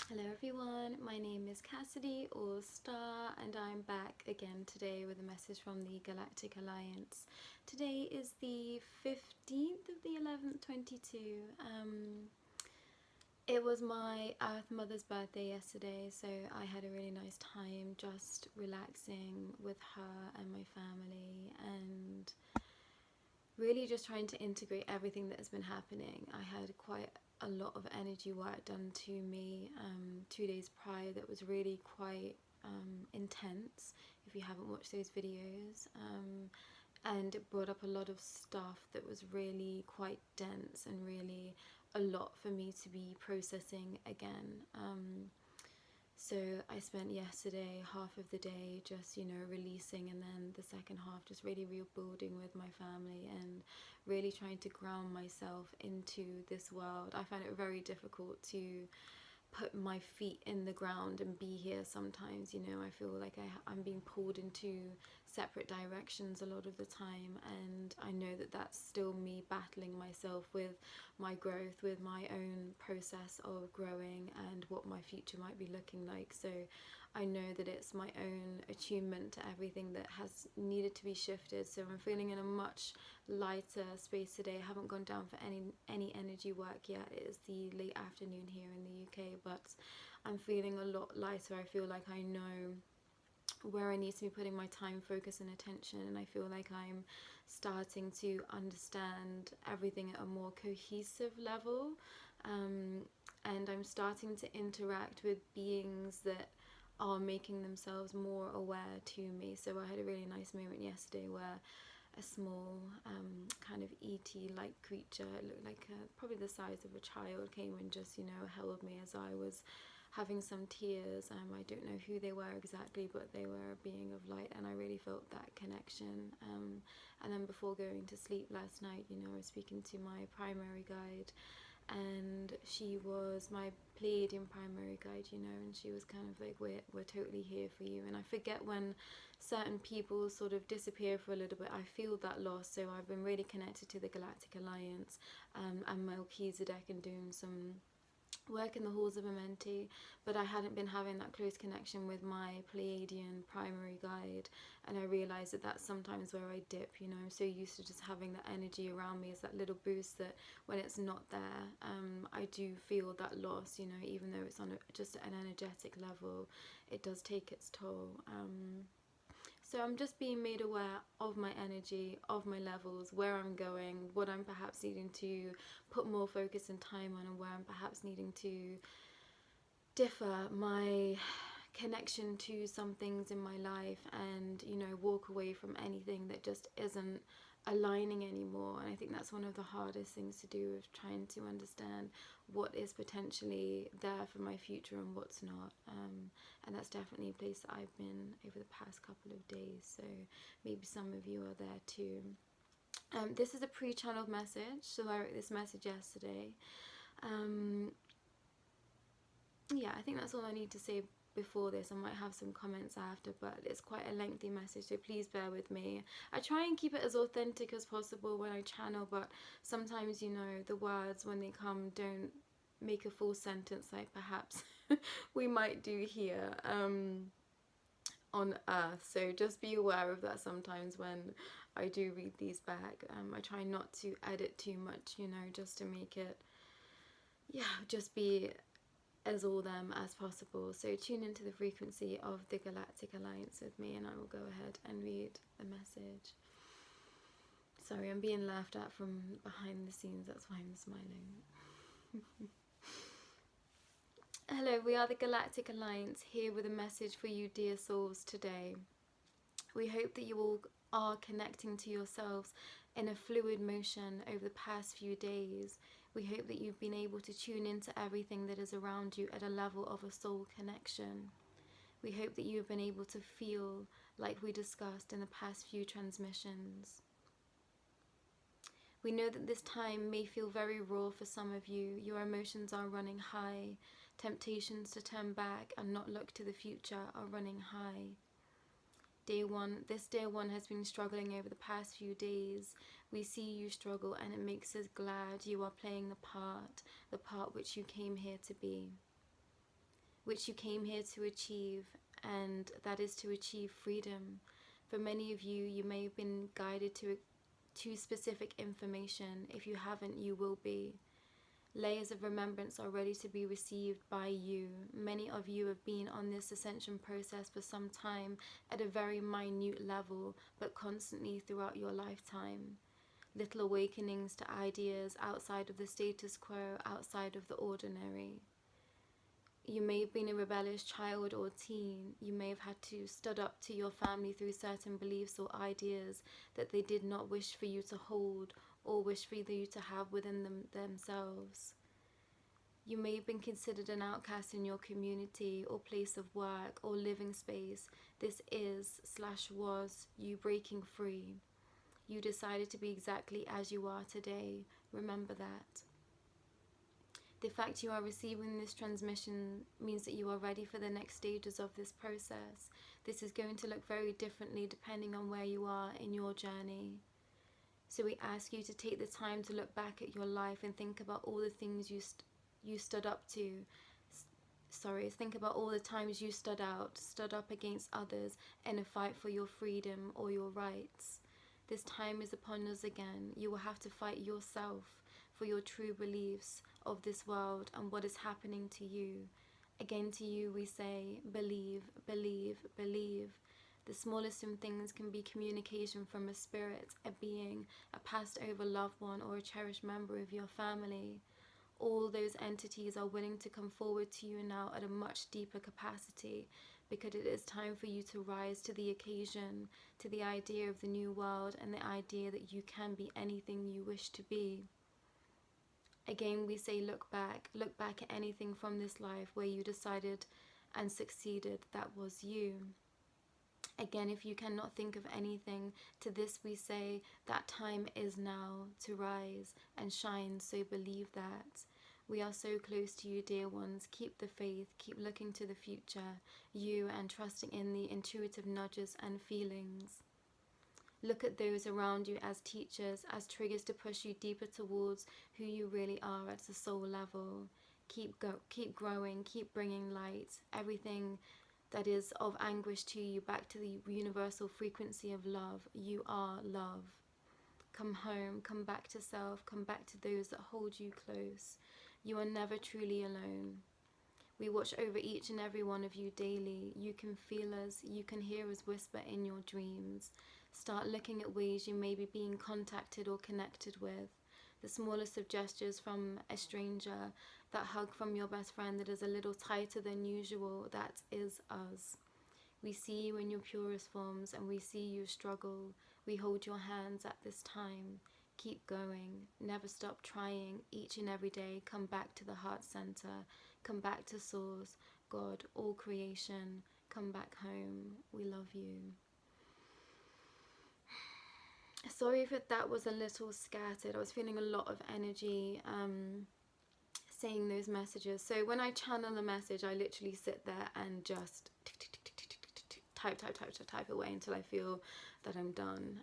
Hello everyone, my name is Cassidy or Starr and I'm back again today with a message from the Galactic Alliance. Today is the 15th of the 11th, 22. It was my Earth Mother's birthday yesterday, so I had a really nice time just relaxing with her and my family and really just trying to integrate everything that has been happening. I had quite a lot of energy work done to me 2 days prior that was really quite intense, if you haven't watched those videos, and it brought up a lot of stuff that was really quite dense and really a lot for me to be processing again. So I spent yesterday half of the day just, releasing, and then the second half just really rebuilding with my family and really trying to ground myself into this world. I find it very difficult to put my feet in the ground and be here sometimes. I feel like I'm being pulled into separate directions a lot of the time, and I know that that's still me battling myself with my growth, with my own process of growing and what my future might be looking like. So I know that it's my own attunement to everything that has needed to be shifted. So I'm feeling in a much lighter space today. I haven't gone down for any energy work yet. It is the late afternoon here in the UK, but I'm feeling a lot lighter. I feel like I know where I need to be putting my time, focus and attention, and I feel like I'm starting to understand everything at a more cohesive level, and I'm starting to interact with beings that are making themselves more aware to me. So I had a really nice moment yesterday where a small kind of ET-like creature, it looked like probably the size of a child, came and just held me as I was having some tears. I don't know who they were exactly, but they were a being of light, and I really felt that connection. And then before going to sleep last night, I was speaking to my primary guide, and she was my Pleiadian primary guide, and she was kind of like, we're totally here for you. And I forget when certain people sort of disappear for a little bit, I feel that loss. So I've been really connected to the Galactic Alliance and Melchizedek, and doing some work in the halls of Amenti, but I hadn't been having that close connection with my Pleiadian primary guide, and I realised that that's sometimes where I dip. I'm so used to just having that energy around me as that little boost, that when it's not there, I do feel that loss, even though it's on just an energetic level, it does take its toll. So I'm just being made aware of my energy, of my levels, where I'm going, what I'm perhaps needing to put more focus and time on, and where I'm perhaps needing to differ my connection to some things in my life, and walk away from anything that just isn't aligning anymore. And I think that's one of the hardest things to do, of trying to understand what is potentially there for my future and what's not. And that's definitely a place that I've been over the past couple of days, so maybe some of you are there too. This is a pre-channeled message, so I wrote this message yesterday. Yeah, I think that's all I need to say before this. I might have some comments after, but it's quite a lengthy message, so please bear with me. I try and keep it as authentic as possible when I channel, but sometimes, the words when they come don't make a full sentence like perhaps we might do here on Earth. So just be aware of that sometimes when I do read these back. I try not to edit too much, just to make it, just be as all them as possible. So tune into the frequency of the Galactic Alliance with me, and I will go ahead and read the message. Sorry, I'm being laughed at from behind the scenes, that's why I'm smiling. Hello, we are the Galactic Alliance, here with a message for you, dear souls, today. We hope that you all are connecting to yourselves in a fluid motion over the past few days. We hope that you've been able to tune into everything that is around you at a level of a soul connection. We hope that you have been able to feel like we discussed in the past few transmissions. We know that this time may feel very raw for some of you. Your emotions are running high. Temptations to turn back and not look to the future are running high. This dear one has been struggling over the past few days. We see you struggle, and it makes us glad you are playing the part which you came here to be. which you came here to achieve, and that is to achieve freedom. For many of you, you may have been guided to specific information. If you haven't, you will be. Layers of remembrance are ready to be received by you. Many of you have been on this ascension process for some time at a very minute level, but constantly throughout your lifetime. Little awakenings to ideas outside of the status quo, outside of the ordinary. You may have been a rebellious child or teen. You may have had to stud up to your family through certain beliefs or ideas that they did not wish for you to hold or wish for you to have within themselves. You may have been considered an outcast in your community or place of work or living space. This is/was you breaking free. You decided to be exactly as you are today. Remember that. The fact you are receiving this transmission means that you are ready for the next stages of this process. This is going to look very differently depending on where you are in your journey. So we ask you to take the time to look back at your life and think about all the things you stood up to. Think about all the times you stood up against others in a fight for your freedom or your rights. This time is upon us again. You will have to fight yourself for your true beliefs of this world and what is happening to you. Again, to you we say, believe, believe, believe. The smallest of things can be communication from a spirit, a being, a passed over loved one, or a cherished member of your family. All those entities are willing to come forward to you now at a much deeper capacity, because it is time for you to rise to the occasion, to the idea of the new world and the idea that you can be anything you wish to be. Again, we say look back at anything from this life where you decided and succeeded that was you. Again, if you cannot think of anything, to this we say that time is now to rise and shine, so believe that. We are so close to you, dear ones. Keep the faith, keep looking to the future, you, and trusting in the intuitive nudges and feelings. Look at those around you as teachers, as triggers to push you deeper towards who you really are at the soul level. Keep growing, keep bringing light, everything that is of anguish to you back to the universal frequency of love. You are love. Come home, come back to self, come back to those that hold you close. You are never truly alone. We watch over each and every one of you daily. You can feel us, you can hear us whisper in your dreams. Start looking at ways you may be being contacted or connected with. The smallest of gestures from a stranger, that hug from your best friend that is a little tighter than usual, that is us. We see you in your purest forms and we see you struggle. We hold your hands at this time. Keep going. Never stop trying. Each and every day, come back to the heart center. Come back to Source, God, all creation. Come back home. We love you. Sorry if that was a little scattered. I was feeling a lot of energy saying those messages. So when I channel a message, I literally sit there and just type away until I feel that I'm done.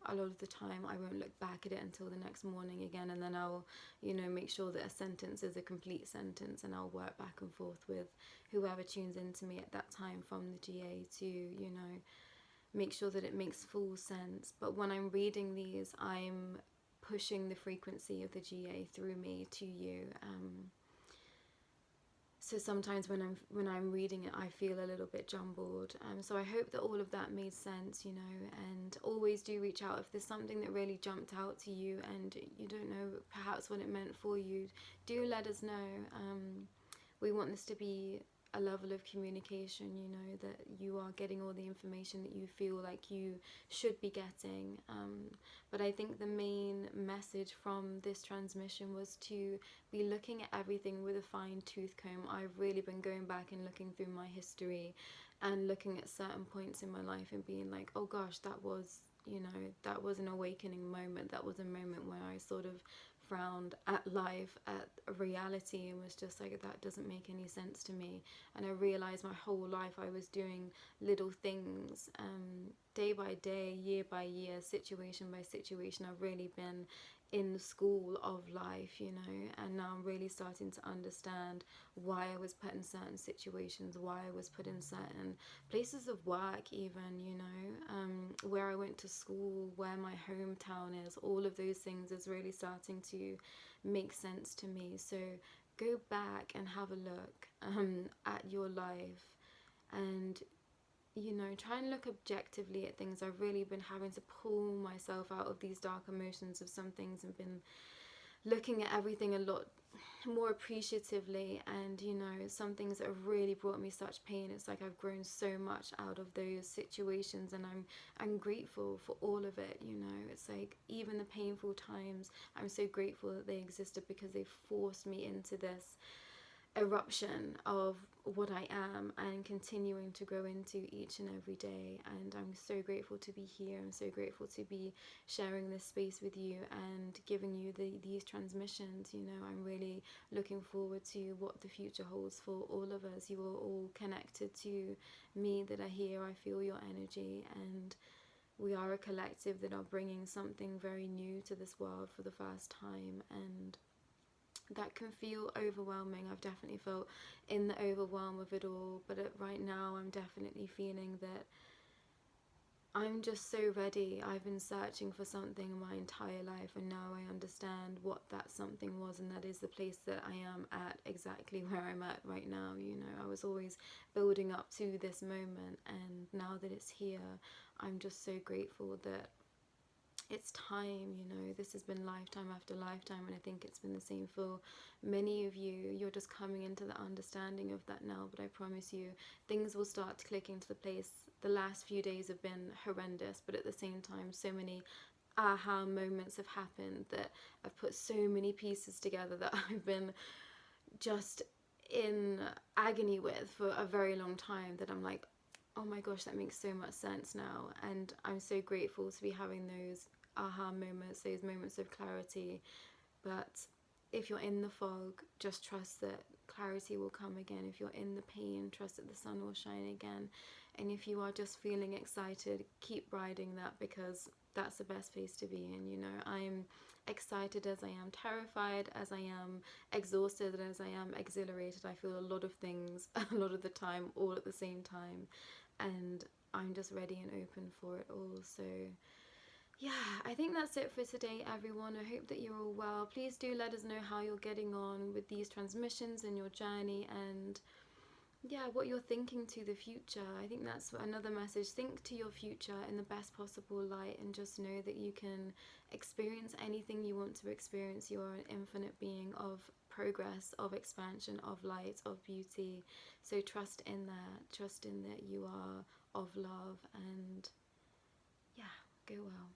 A lot of the time I won't look back at it until the next morning again, and then I'll make sure that a sentence is a complete sentence, and I'll work back and forth with whoever tunes into me at that time from the GA to make sure that it makes full sense. But when I'm reading these, I'm pushing the frequency of the GA through me to you. So sometimes when I'm reading it, I feel a little bit jumbled. So I hope that all of that made sense, and always do reach out if there's something that really jumped out to you and you don't know perhaps what it meant for you. Do let us know. We want this to be a level of communication, that you are getting all the information that you feel like you should be getting. But I think the main message from this transmission was to be looking at everything with a fine-tooth comb. I've really been going back and looking through my history and looking at certain points in my life and being like, oh gosh, that was an awakening moment. That was a moment where I sort of frowned at life, at reality, and was just like, that doesn't make any sense to me. And I realized my whole life I was doing little things, day by day, year by year, situation by situation. I've really been in the school of life, you know, and now I'm really starting to understand why I was put in certain situations, why I was put in certain places of work even, you know, where I went to school, where my hometown is. All of those things is really starting to make sense to me. So go back and have a look at your life, and you know, try and look objectively at things. I've really been having to pull myself out of these dark emotions of some things, and been looking at everything a lot more appreciatively. And you know, some things that have really brought me such pain, it's like I've grown so much out of those situations, and I'm grateful for all of it. You know, it's like even the painful times, I'm so grateful that they existed, because they forced me into this eruption of what I am, and continuing to grow into each and every day. And I'm so grateful to be here. I'm so grateful to be sharing this space with you and giving you these transmissions. You know, I'm really looking forward to what the future holds for all of us. You are all connected to me that are here. I feel your energy, and we are a collective that are bringing something very new to this world for the first time. And that can feel overwhelming. I've definitely felt in the overwhelm of it all, but right now I'm definitely feeling that I'm just so ready. I've been searching for something my entire life, and now I understand what that something was, and that is the place that I am at, exactly where I'm at right now. You know, I was always building up to this moment, and now that it's here, I'm just so grateful that it's time. You know, this has been lifetime after lifetime, and I think it's been the same for many of you. You're just coming into the understanding of that now, but I promise you things will start to click into the place. The last few days have been horrendous, but at the same time, so many aha moments have happened that I've put so many pieces together that I've been just in agony with for a very long time, that I'm like, oh my gosh, that makes so much sense now. And I'm so grateful to be having those aha moments, those moments of clarity. But if you're in the fog, just trust that clarity will come again. If you're in the pain, trust that the sun will shine again. And if you are just feeling excited, keep riding that, because that's the best place to be in. You know, I'm excited as I am terrified, as I am exhausted, and as I am exhilarated. I feel a lot of things a lot of the time, all at the same time, and I'm just ready and open for it all. So yeah, I think that's it for today, everyone. I hope that you're all well. Please do let us know how you're getting on with these transmissions and your journey, and yeah, what you're thinking to the future. I think that's another message. Think to your future in the best possible light, and just know that you can experience anything you want to experience. You're an infinite being of progress, of expansion, of light, of beauty. So trust in that. Trust in that you are of love, and yeah, go well.